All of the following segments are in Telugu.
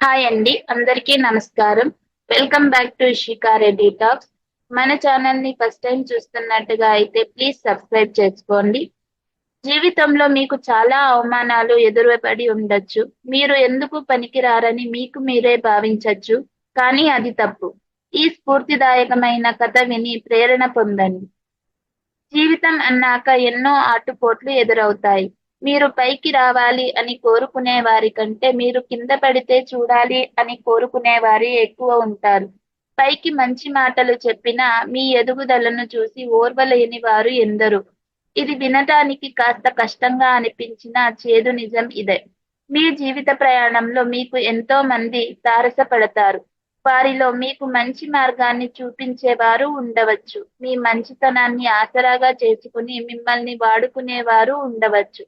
హాయ్ అండి, అందరికీ నమస్కారం. Welcome back to Ishika Reddy talks. మన ఛానల్ ని ఫస్ట్ టైం చూస్తున్నట్టుగా అయితే ప్లీజ్ సబ్స్క్రైబ్ చేసుకోండి. జీవితంలో మీకు చాలా అవమానాలు ఎదురుపడి ఉండొచ్చు. మీరు ఎందుకు పనికిరారని మీకు మీరే భావించొచ్చు. కానీ అది తప్పు. ఈ స్ఫూర్తిదాయకమైన కథ విని ప్రేరణ పొందండి. జీవితం అన్నాక ఎన్నో ఆటుపోట్లు ఎదురవుతాయి. మీరు పైకి రావాలి అని కోరుకునే వారి కంటే మీరు కింద పడితే చూడాలి అని కోరుకునే వారే ఎక్కువ ఉంటారు. పైకి మంచి మాటలు చెప్పినా మీ ఎదుగుదలను చూసి ఓర్వలేని వారు ఎందరో. ఇది వినటానికి కాస్త కష్టంగా అనిపించిన చేదు నిజం ఇదే. మీ జీవిత ప్రయాణంలో మీకు ఎంతో మంది తారసపడతారు. వారిలో మీకు మంచి మార్గాన్ని చూపించేవారు ఉండవచ్చు. మీ మంచితనాన్ని ఆసరాగా చేసుకుని మిమ్మల్ని వాడుకునేవారు ఉండవచ్చు.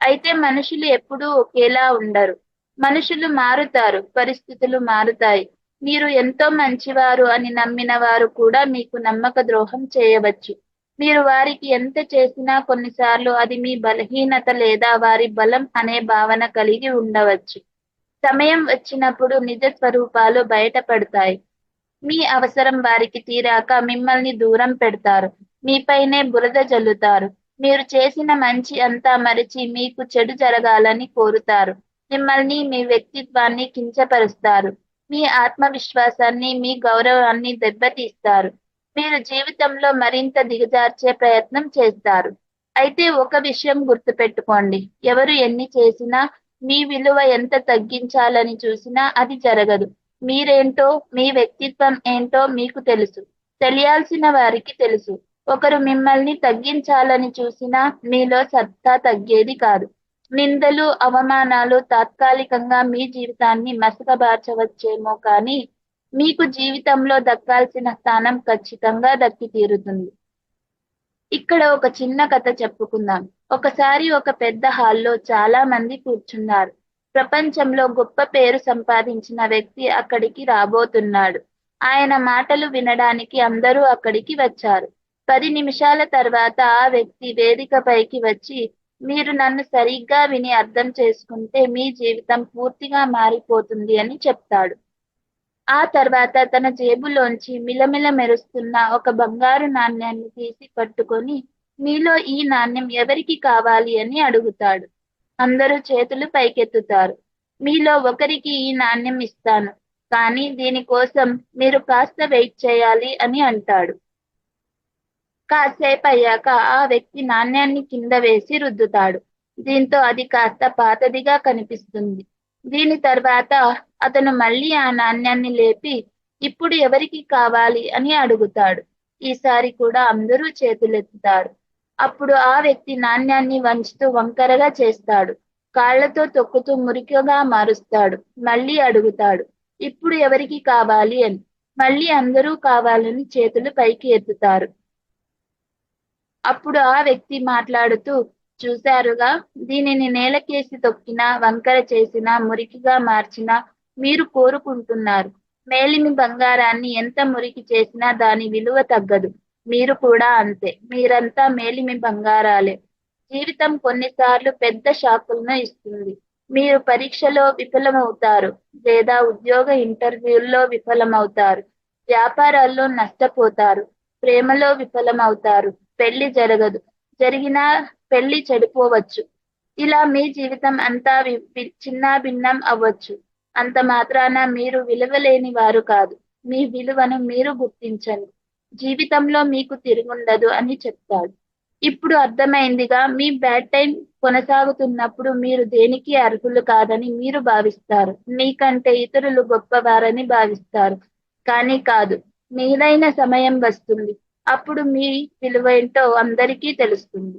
అయితే మనుషులు ఎప్పుడూ ఒకేలా ఉండరు. మనుషులు మారుతారు, పరిస్థితులు మారుతాయి. మీరు ఎంతో మంచివారు అని నమ్మిన వారు కూడా మీకు నమ్మక ద్రోహం చేయవచ్చు. మీరు వారికి ఎంత చేసినా కొన్నిసార్లు అది మీ బలహీనత లేదా వారి బలం అనే భావన కలిగి ఉండవచ్చు. సమయం వచ్చినప్పుడు నిజ స్వరూపాలు బయటపడతాయి. మీ అవసరం వారికి తీరాక మిమ్మల్ని దూరం పెడతారు. మీపైనే బురద జల్లుతారు. మీరు చేసిన మంచి అంతా మరిచి మీకు చెడు జరగాలని కోరుతారు. మిమ్మల్ని మీ వ్యక్తిత్వాన్ని కించపరుస్తారు. మీ ఆత్మవిశ్వాసాన్ని మీ గౌరవాన్ని దెబ్బతీస్తారు. మీరు జీవితంలో మరింత దిగజార్చే ప్రయత్నం చేస్తారు. అయితే ఒక విషయం గుర్తుపెట్టుకోండి. ఎవరు ఎన్ని చేసినా మీ విలువ ఎంత తగ్గించాలని చూసినా అది జరగదు. మీరేంటో, మీ వ్యక్తిత్వం ఏంటో మీకు తెలుసు. తెలియాల్సిన వారికి తెలుసు. ఒకరు మిమ్మల్ని తగ్గించాలని చూసినా మీలో సత్తా తగ్గేది కాదు. నిందలు, అవమానాలు తాత్కాలికంగా మీ జీవితాన్ని మసకబార్చవచ్చేమో కానీ మీకు జీవితంలో దక్కాల్సిన స్థానం ఖచ్చితంగా దక్కి తీరుతుంది. ఇక్కడ ఒక చిన్న కథ చెప్పుకుందాం. ఒకసారి ఒక పెద్ద హాల్లో చాలా మంది కూర్చున్నారు. ప్రపంచంలో గొప్ప పేరు సంపాదించిన వ్యక్తి అక్కడికి రాబోతున్నాడు. ఆయన మాటలు వినడానికి అందరూ అక్కడికి వచ్చారు. 10 నిమిషాల తర్వాత ఆ వ్యక్తి వేదికపైకి వచ్చి, మీరు నన్ను సరిగ్గా విని అర్థం చేసుకుంటే మీ జీవితం పూర్తిగా మారిపోతుంది అని చెప్తాడు. ఆ తర్వాత తన జేబులోంచి మిలమిల మెరుస్తున్న ఒక బంగారు నాణ్యాన్ని తీసి పట్టుకొని, మీలో ఈ నాణ్యం ఎవరికి కావాలి అని అడుగుతాడు. అందరూ చేతులు పైకెత్తుతారు. మీలో ఒకరికి ఈ నాణ్యం ఇస్తాను. కానీ దీనికోసం మీరు కాస్త వెయిట్ చేయాలి అని అంటాడు. కాసేపయ్యాక ఆ వ్యక్తి నాణ్యాన్ని కింద వేసి రుద్దుతాడు. దీంతో అది కాస్త పాతదిగా కనిపిస్తుంది. దీని తర్వాత అతను మళ్ళీ ఆ నాణ్యాన్ని లేపి, ఇప్పుడు ఎవరికి కావాలి అని అడుగుతాడు. ఈసారి కూడా అందరూ చేతులెత్తుతారు. అప్పుడు ఆ వ్యక్తి నాణ్యాన్ని వంచుతూ వంకరగా చేస్తాడు. కాళ్లతో తొక్కుతూ మురికిగా మారుస్తాడు. మళ్ళీ అడుగుతాడు, ఇప్పుడు ఎవరికి కావాలి అని. మళ్ళీ అందరూ కావాలని చేతులు పైకి ఎత్తుతారు. అప్పుడు ఆ వ్యక్తి మాట్లాడుతూ, చూశారుగా, దీనిని నేలకేసి తొక్కినా, వంకర చేసినా, మురికిగా మార్చినా మీరు కోరుకుంటున్నారు. మేలిమి బంగారాన్ని ఎంత మురికి చేసినా దాని విలువ తగ్గదు. మీరు కూడా అంతే. మీరంతా మేలిమి బంగారాలే. జీవితం కొన్నిసార్లు పెద్ద షాకులను ఇస్తుంది. మీరు పరీక్షలో విఫలమవుతారు, లేదా ఉద్యోగ ఇంటర్వ్యూల్లో విఫలమవుతారు, వ్యాపారాల్లో నష్టపోతారు, ప్రేమలో విఫలమవుతారు, పెళ్లి జరగదు, జరిగినా పెళ్లి చెడిపోవచ్చు. ఇలా మీ జీవితం అంతా చిన్నాభిన్నం అవ్వచ్చు. అంత మాత్రాన మీరు విలువలేని వారు కాదు. మీ విలువను మీరు గుర్తించండి. జీవితంలో మీకు తిరుగుండదు అని చెప్తాడు. ఇప్పుడు అర్థమైందిగా, మీ బ్యాడ్ టైం కొనసాగుతున్నప్పుడు మీరు దేనికి అర్హులు కాదని మీరు భావిస్తారు. మీకంటే ఇతరులు గొప్పవారని భావిస్తారు. కానీ కాదు. మీదైన సమయం వస్తుంది. అప్పుడు మీ విలువేంటో అందరికీ తెలుస్తుంది.